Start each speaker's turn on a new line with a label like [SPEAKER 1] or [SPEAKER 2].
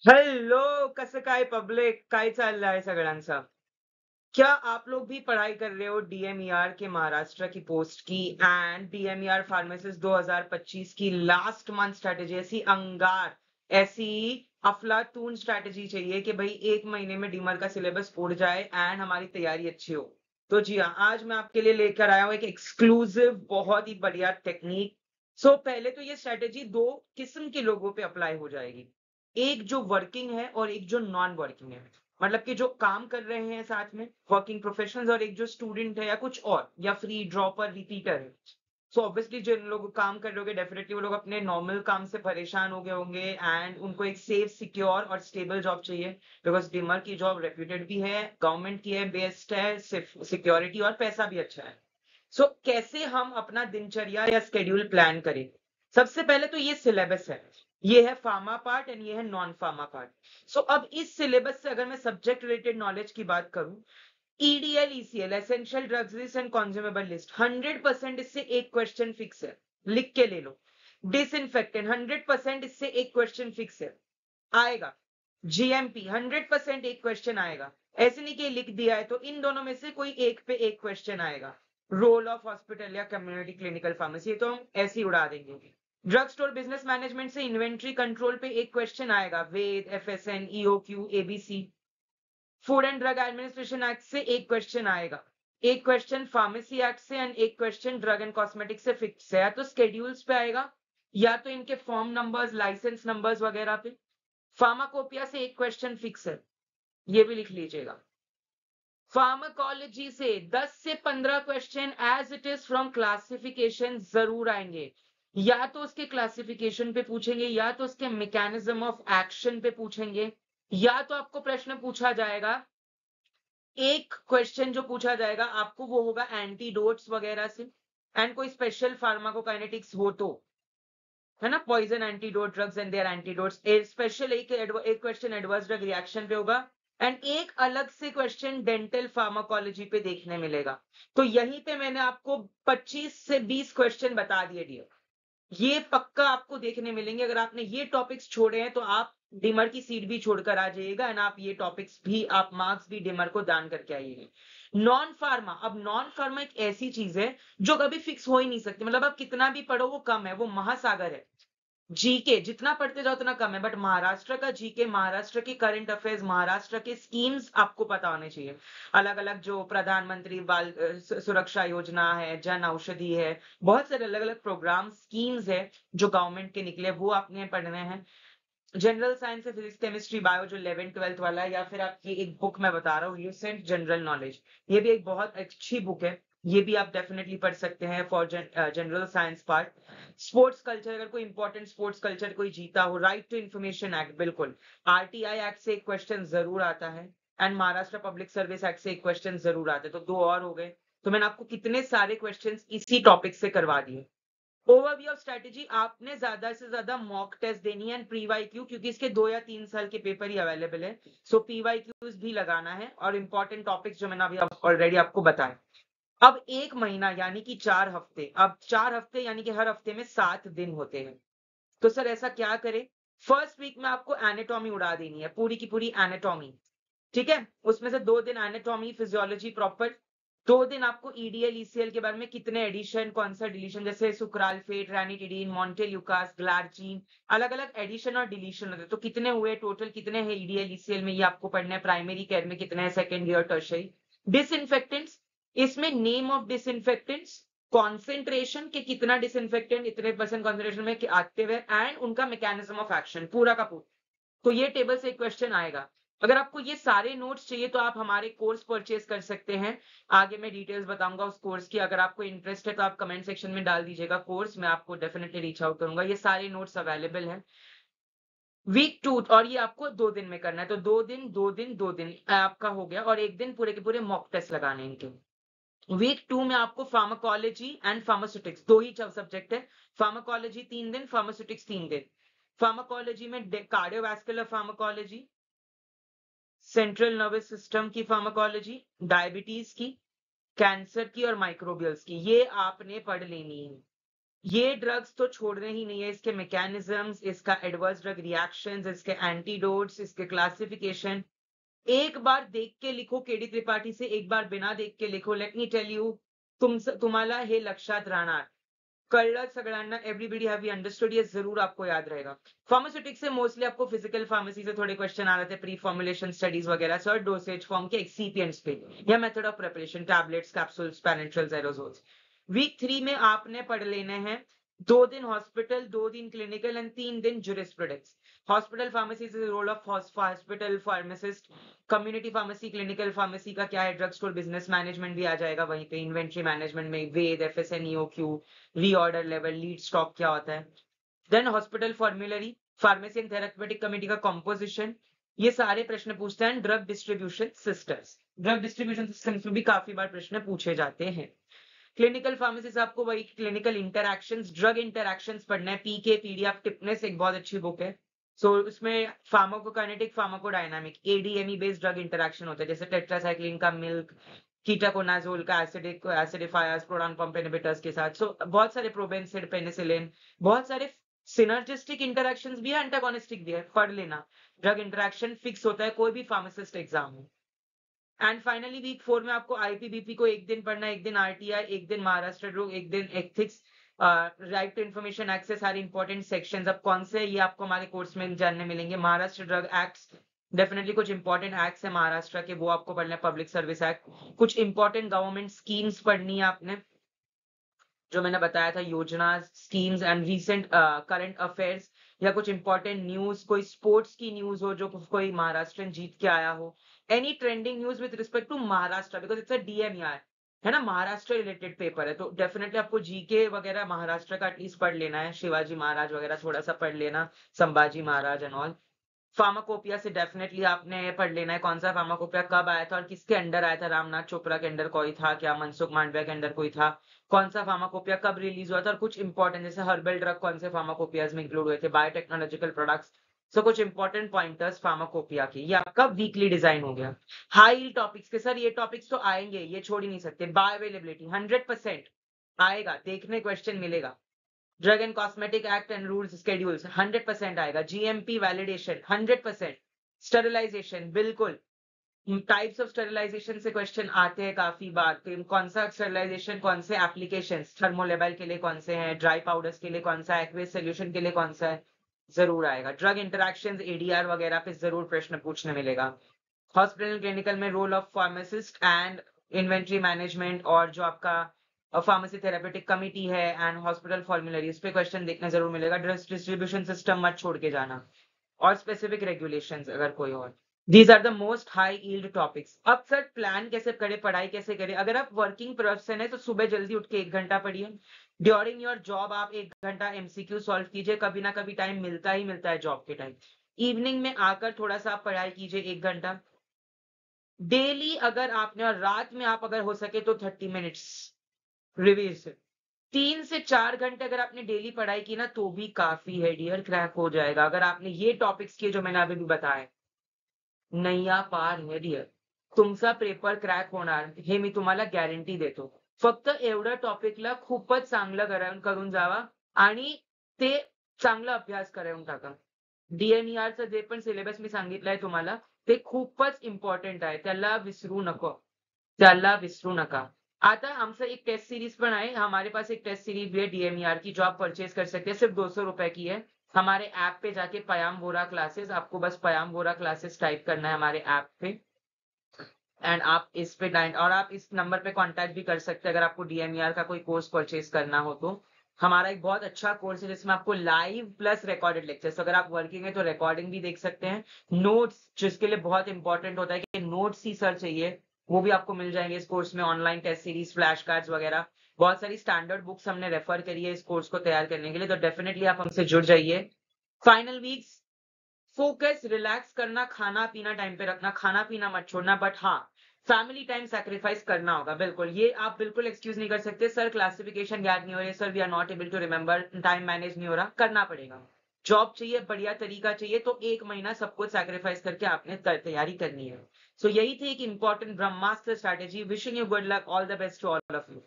[SPEAKER 1] Hello, कसं काय public? काय चाललंय सगळ्यांचं? क्या आप लोग भी पढ़ाई कर रहे हो डीएमईआर के महाराष्ट्र की पोस्ट की एंड डीएमईआर फार्मासिस्ट 2025 की लास्ट मंथ स्ट्रेटेजी ऐसी अंगार ऐसी अफलातून स्ट्रेटेजी चाहिए कि भाई 1 महीने में डीमर का सिलेबस उड़ जाए एंड हमारी तैयारी अच्छी हो। तो जी हाँ, आज मैं आपके लिए लेकर आया हूँ एक एक्सक्लूसिव बहुत ही बढ़िया टेक्निक। पहले तो ये स्ट्रेटेजी दो किस्म के लोगों पे अप्लाई हो जाएगी। एक जो वर्किंग है और एक जो नॉन वर्किंग है। मतलब कि जो काम कर रहे हैं साथ में वर्किंग प्रोफेशनल्स और एक जो स्टूडेंट है या कुछ और या फ्री ड्रॉपर रिपीटर है। ऑब्वियसली जिन लोग काम कर रहे होंगे डेफिनेटली वो लोग अपने नॉर्मल काम से परेशान हो गए होंगे एंड उनको एक सेफ सिक्योर और स्टेबल जॉब चाहिए। बिकॉज डिमर की जॉब रेप्यूटेड भी है, गवर्नमेंट की है, बेस्ड है, सिक्योरिटी और पैसा भी अच्छा है। कैसे हम अपना दिनचर्या या स्केड्यूल प्लान करें? सबसे पहले तो ये सिलेबस है। ये है फार्मा पार्ट एंड ये है नॉन फार्मा पार्ट। अब इस सिलेबस से अगर मैं सब्जेक्ट रिलेटेड नॉलेज की बात करूं, EDL ECL essential drugs list and consumable list 100% इससे एक क्वेश्चन फिक्स है। लिख के ले लो। डिसइंफेक्टेंट 100% इससे एक क्वेश्चन फिक्स है, आएगा। जीएमपी 100% एक क्वेश्चन आएगा। ऐसे नहीं कि लिख दिया है तो इन दोनों में से कोई एक पे एक क्वेश्चन आएगा। रोल ऑफ हॉस्पिटल या कम्युनिटी क्लिनिकल फार्मेसी तो हम ऐसे ही उड़ा देंगे। ड्रग स्टोर बिजनेस मैनेजमेंट से इन्वेंट्री कंट्रोल पे एक क्वेश्चन आएगा, VED, FSN, EOQ, ABC. Food and drug administration act से एक क्वेश्चन आएगा। एक क्वेश्चन फार्मेसी एक्ट से एंड एक क्वेश्चन ड्रग एंड कॉस्मेटिक से फिक्स है। या तो स्केड्यूल्स पे आएगा या तो इनके फॉर्म नंबर्स, लाइसेंस नंबर्स वगैरह पे। फार्माकोपिया से एक क्वेश्चन फिक्स है, ये भी लिख लीजिएगा। फार्माकोलॉजी से 10 से 15 question as it is from classification जरूर आएंगे। या तो उसके क्लासिफिकेशन पे पूछेंगे या तो उसके मैकेनिज्म ऑफ एक्शन पे पूछेंगे। या तो आपको प्रश्न पूछा जाएगा, एक क्वेश्चन जो पूछा जाएगा आपको वो होगा एंटीडोट्स वगैरह से एंड कोई स्पेशल फार्माकोकाइनेटिक्स हो तो, है ना, poison antidote, drugs and their antidotes. Special एक क्वेश्चन एडवर्स ड्रग रिएक्शन पे होगा एंड एक अलग से क्वेश्चन डेंटल फार्माकोलॉजी पे देखने मिलेगा। तो यहीं पे मैंने आपको 25 से 20 क्वेश्चन बता दिए डियर। ये पक्का आपको देखने मिलेंगे। अगर आपने ये टॉपिक्स छोड़े हैं तो आप डिमर की सीट भी छोड़कर आ जाइएगा एंड आप ये टॉपिक्स भी, आप मार्क्स भी डिमर को दान करके आइएगा। नॉन फार्मा, अब नॉन फार्मा एक ऐसी चीज है जो कभी फिक्स हो ही नहीं सकती। मतलब आप कितना भी पढ़ो वो कम है, वो महासागर है। जीके जितना पढ़ते जाओ उतना कम है, बट महाराष्ट्र का जीके, महाराष्ट्र के करंट अफेयर्स, महाराष्ट्र के स्कीम्स आपको पता होने चाहिए। अलग अलग जो प्रधानमंत्री बाल सुरक्षा योजना है, जन औषधि है, बहुत सारे अलग अलग प्रोग्राम स्कीम्स है जो गवर्नमेंट के निकले, वो आपने पढ़ने हैं। जनरल साइंस है, फिजिक्स केमिस्ट्री बायो जो 11th 12th वाला है, या फिर आप ये एक बुक मैं बता रहा हूँ यूसेंट जनरल नॉलेज, ये भी एक बहुत अच्छी बुक है। ये भी आप डेफिनेटली पढ़ सकते हैं for general science part. Sports culture, अगर कोई इंपॉर्टेंट स्पोर्ट्स कल्चर कोई जीता हो, राइट टू इंफॉर्मेशन एक्ट, बिल्कुल। आरटीआई एक्ट से एक क्वेश्चन जरूर आता है and Maharashtra public service act से एक क्वेश्चन जरूर आता है, तो दो और हो गए। तो मैंने आपको कितने सारे क्वेश्चन इसी टॉपिक से करवा दिए। ओवरव्यू ऑफ स्ट्रेटेजी, आपने ज्यादा से ज्यादा मॉक टेस्ट देनी है एंड प्रीवाईक्यू, क्योंकि इसके 2 या 3 साल के पेपर ही अवेलेबल है। पीवाईक्यूज भी लगाना है और इंपॉर्टेंट टॉपिक्स जो मैंने अभी ऑलरेडी आपको बताया। अब 1 महीना यानी कि 4 हफ्ते, अब 4 हफ्ते यानी कि हर हफ्ते में 7 दिन होते हैं। तो सर ऐसा क्या करें? फर्स्ट वीक में आपको एनाटॉमी उड़ा देनी है, पूरी की पूरी एनाटॉमी। ठीक है, उसमें से 2 दिन एनाटॉमी फिजियोलॉजी प्रॉपर। 2 दिन आपको ईडीएल ईसीएल के बारे में, कितने एडिशन, कौन सा डिलीशन, जैसे सुक्रालफेट, रैनिटिडीन, मॉन्टेल्यूकास, ग्लार्जीन, अलग अलग एडिशन और डिलीशन होते हैं। तो कितने हुए टोटल, कितने हैं ईडीएल ईसीएल में, ये आपको पढ़ना है। प्राइमरी केयर में कितने हैं, सेकेंड ईयर, टर्शियरी। डिसइंफेक्टेंट्स, इसमें नेम ऑफ डिसइंफेक्टेंट्स, कॉन्सेंट्रेशन के कितना डिसइंफेक्टेंट इतने परसेंट कॉन्सेंट्रेशन में आते हुए एंड उनका मैकेनिज्म ऑफ एक्शन पूरा का पूरा। तो ये टेबल से एक क्वेश्चन आएगा। अगर आपको ये सारे नोट्स चाहिए तो आप हमारे कोर्स परचेज कर सकते हैं। आगे मैं डिटेल्स बताऊंगा उस कोर्स की। अगर आपको इंटरेस्ट है तो आप कमेंट सेक्शन में डाल दीजिएगा कोर्स, मैं आपको डेफिनेटली रीच आउट करूंगा। ये सारे नोट्स अवेलेबल हैं। वीक 2, और ये आपको 2 दिन में करना है। तो 2 दिन आपका हो गया, और एक दिन पूरे के पूरे मॉक टेस्ट लगाने हैं इनके। वीक 2 में आपको फार्माकोलॉजी एंड फार्मास्यूटिक्स, दो ही सब्जेक्ट है। फार्माकोलॉजी 3 दिन, फार्मास्यूटिक्स 3 दिन। फार्माकोलॉजी में cardiovascular pharmacology, central nervous system की फार्माकोलॉजी, डायबिटीज की, कैंसर की और माइक्रोबियल्स की, ये आपने पढ़ लेनी है। ये ड्रग्स तो छोड़ने ही नहीं है, इसके मैकेनिज्म्स, इसका एडवर्स ड्रग रिएक्शंस, इसके एंटीडोट्स, इसके क्लासिफिकेशन एक बार देख के लिखो केडी त्रिपाठी से, एक बार बिना देख के लिखो. लेट मी टेल यू, तुम्हाला हे लक्षात राहणार. कळलं सगळ्यांना? Everybody have we understood? ये जरूर आपको याद रहेगा. फार्मास्यूटिक्स से मोस्टली आपको फिजिकल फार्मेसी से थोड़े क्वेश्चन आ रहे थे, प्री फॉर्मुलेशन स्टडीज वगैरह से, और डोसेज फॉर्म के एक्सीपिएंट्स पे या method of preparation, tablets, capsules, parenterals, aerosols. Week 3 में आपने पढ़ लेने हैं 2 दिन हॉस्पिटल, 2 दिन क्लिनिकल एंड 3 दिन jurisprudence. Hospital pharmacy is the role of hospital pharmacist. Community pharmacy, clinical pharmacy का क्या है, ड्रग स्टोर बिजनेस मैनेजमेंट भी आ जाएगा वहीं पे. इन्वेंट्री मैनेजमेंट में VED, FSN, EOQ, reorder level, lead stock क्या होता है. Then hospital formulary, pharmacy and therapeutic committee का कॉम्पोजिशन, ये सारे प्रश्न पूछते हैं. Drug distribution systems, drug distribution systems में भी काफी बार प्रश्न पूछे जाते हैं. क्लिनिकल फार्मेसी से आपको वही क्लिनिकल इंटरैक्शंस, ड्रग इंटरैक्शंस पढ़ना है. पीके पीडीएफ टिपनेस एक बहुत अच्छी बुक है. सो उसमें pharmacokinetic, pharmacodynamic, ADME based drug interaction होता है, जैसे टेट्रासाइक्लिन का मिल्क, कीटाकोनाजोल का एसिडिफायर्स, प्रोटॉन पंप इनहिबिटर्स के साथ. सो बहुत सारे प्रोबेंसिड, पेनिसिलिन, बहुत सारे सिनर्जिस्टिक इंटरैक्शंस भी है, एंटागोनिस्टिक भी है, पढ़ लेना. ड्रग इंटरैक्शन फिक्स होता है कोई भी फार्मासिस्ट एग्जाम में. एंड फाइनली वीक 4 में आपको आईपीबीपी को एक दिन पढ़ना है, एक दिन आरटीआई, एक दिन महाराष्ट्र ड्रग, एक दिन ethics, right to information access, सारे इंपॉर्टेंट सेक्शंस. अब कौन से ये आपको हमारे कोर्स में जानने मिलेंगे. महाराष्ट्र ड्रग एक्ट्स, डेफिनेटली कुछ इंपॉर्टेंट एक्ट्स है महाराष्ट्र के, वो आपको पढ़ना है. पब्लिक सर्विस एक्ट, कुछ इंपॉर्टेंट गवर्नमेंट स्कीम्स पढ़नी है आपने, जो मैंने बताया था, योजना, schemes and recent current affairs, या कुछ इंपॉर्टेंट न्यूज, कोई स्पोर्ट्स की न्यूज हो जो कोई महाराष्ट्र जीत के आया हो, any trending news with respect to Maharashtra, because it's a DMER है ना, महाराष्ट्र रिलेटेड पेपर है. तो डेफिनेटली आपको जीके वगैरह महाराष्ट्र का एटलीस्ट पढ़ लेना है. शिवाजी महाराज वगैरह थोड़ा सा पढ़ लेना, Sambhaji Maharaj and all. Pharmacopoeia से डेफिनेटली आपने पढ़ लेना है कौन सा फार्माकोपिया कब आया था और किसके अंडर आया था. रामनाथ चोपड़ा के अंडर कोई था क्या, मनसुख मांडविया के अंडर कोई था, कौन सा फार्माकोपिया कब रिलीज हुआ था, और कुछ इंपॉर्टेंट जैसे हर्बल ड्रग कौन से फार्माकोपियाज में इंक्लूड हुए थे, बायोटेक्नोलॉजिकल प्रोडक्ट्स. सो कुछ इंपॉर्टेंट पॉइंटर्स फार्माकोपिया की. ये आपका वीकली डिजाइन हो गया. हाई टॉपिक्स के सर ये टॉपिक्स तो आएंगे, ये छोड़ ही नहीं सकते. बायो अवेलेबिलिटी 100% आएगा, देखने क्वेश्चन मिलेगा. Drug and cosmetic act and rules schedules 100% आएगा. GMP validation 100%. स्टरलाइजेशन बिल्कुल. टाइप्स ऑफ स्टरलाइजेशन से क्वेश्चन आते हैं काफी बार. कौन सा स्टरलाइजेशन, कौन से एप्लीकेशन, थर्मोलेबल के लिए कौन से हैं, ड्राई पाउडर्स के लिए कौन सा, एक्वेस सोल्यूशन के लिए कौन सा है, जरूर आएगा. ड्रग इंटरैक्शंस, एडीआर वगैरह पे जरूर प्रश्न पूछने मिलेगा. हॉस्पिटल क्लिनिकल में role of pharmacist and inventory management, और जो आपका फार्मेसी थेरेपेटिक कमिटी है एंड हॉस्पिटल फॉर्मुलरी, इस पे क्वेश्चन देखने जरूर मिलेगा. ड्रग डिस्ट्रीब्यूशन सिस्टम मत छोड़ के जाना, और स्पेसिफिक रेगुलेशंस अगर कोई और. These are the most high yield topics. अब सर प्लान कैसे करें, पढ़ाई कैसे करें. अगर आप वर्किंग पर्सन है तो सुबह जल्दी उठ के 1 घंटा पढ़िए. ड्यूरिंग योर जॉब आप 1 घंटा एमसीक्यू सॉल्व कीजिए, कभी ना कभी टाइम मिलता ही मिलता है जॉब के टाइम. इवनिंग में आकर थोड़ा सा आप पढ़ाई कीजिए 1 घंटा डेली. अगर आपने, और रात में आप अगर हो सके तो 30 मिनट्स रिवीज. 3 से 4 घंटे अगर आपने डेली पढ़ाई की ना तो भी काफी है डियर, क्रैक हो जाएगा. अगर आपने ये टॉपिक्स किए जो मैंने अभी भी बताए, नैया पार है डियर, तुमचा पेपर क्रॅक होणार हे मी तुम्हाला गॅरंटी देतो. फक्त एवढं टॉपिकला खूपच चांगलं करून जावा आणि ते चांगला अभ्यास करून टाका. डीएनईआरचं जे पण सिलेबस मी सांगितलंय तुम्हाला ते खूपच इम्पॉर्टंट आहे, त्याला विसरू नको, त्याला विसरू नका. आता आमचं एक टेस्ट सीरीज पण है, हमारे पास एक टेस्ट सीरीज भी है डीएमईआर की, जो आप परचेज कर सकते हैं, सिर्फ 200 रुपए की है. हमारे ऐप पे जाके पयाम वोरा क्लासेस, आपको बस पयाम वोरा क्लासेस टाइप करना है हमारे ऐप पे, एंड आप इस पे और आप इस नंबर पे कांटेक्ट भी कर सकते हैं अगर आपको डीएमईआर का कोई कोर्स परचेज करना हो तो. हमारा एक बहुत अच्छा कोर्स है जिसमें आपको लाइव प्लस रिकॉर्डेड लेक्चर्स, अगर आप वर्किंग है तो रिकॉर्डिंग भी देख सकते हैं. नोट्स, जिसके लिए बहुत इंपॉर्टेंट होता है कि नोट्स ही सर चाहिए, वो भी आपको मिल जाएंगे इस कोर्स में. Online test series, flash cards वगैरह, बहुत सारी स्टैंडर्ड बुक्स हमने रेफर करी है इस कोर्स को तैयार करने के लिए. तो डेफिनेटली आप हमसे जुड़ जाइए. फाइनल वीक्स, फोकस, रिलैक्स करना, खाना पीना टाइम पे रखना, खाना पीना मत छोड़ना, बट हाँ फैमिली टाइम सैक्रिफाइस करना होगा. बिल्कुल, ये आप बिल्कुल एक्सक्यूज नहीं कर सकते, सर क्लासिफिकेशन याद नहीं हो रही, sir we are not able to remember, time manage नहीं हो रहा, करना पड़ेगा. जॉब चाहिए, बढ़िया तरीका चाहिए, तो 1 महीना सब कुछ सैक्रिफाइस करके आपने तैयारी करनी है. सो यही थी एक इंपॉर्टेंट ब्रह्मास्त्र strategy. Wishing you good luck, all the best to all of you.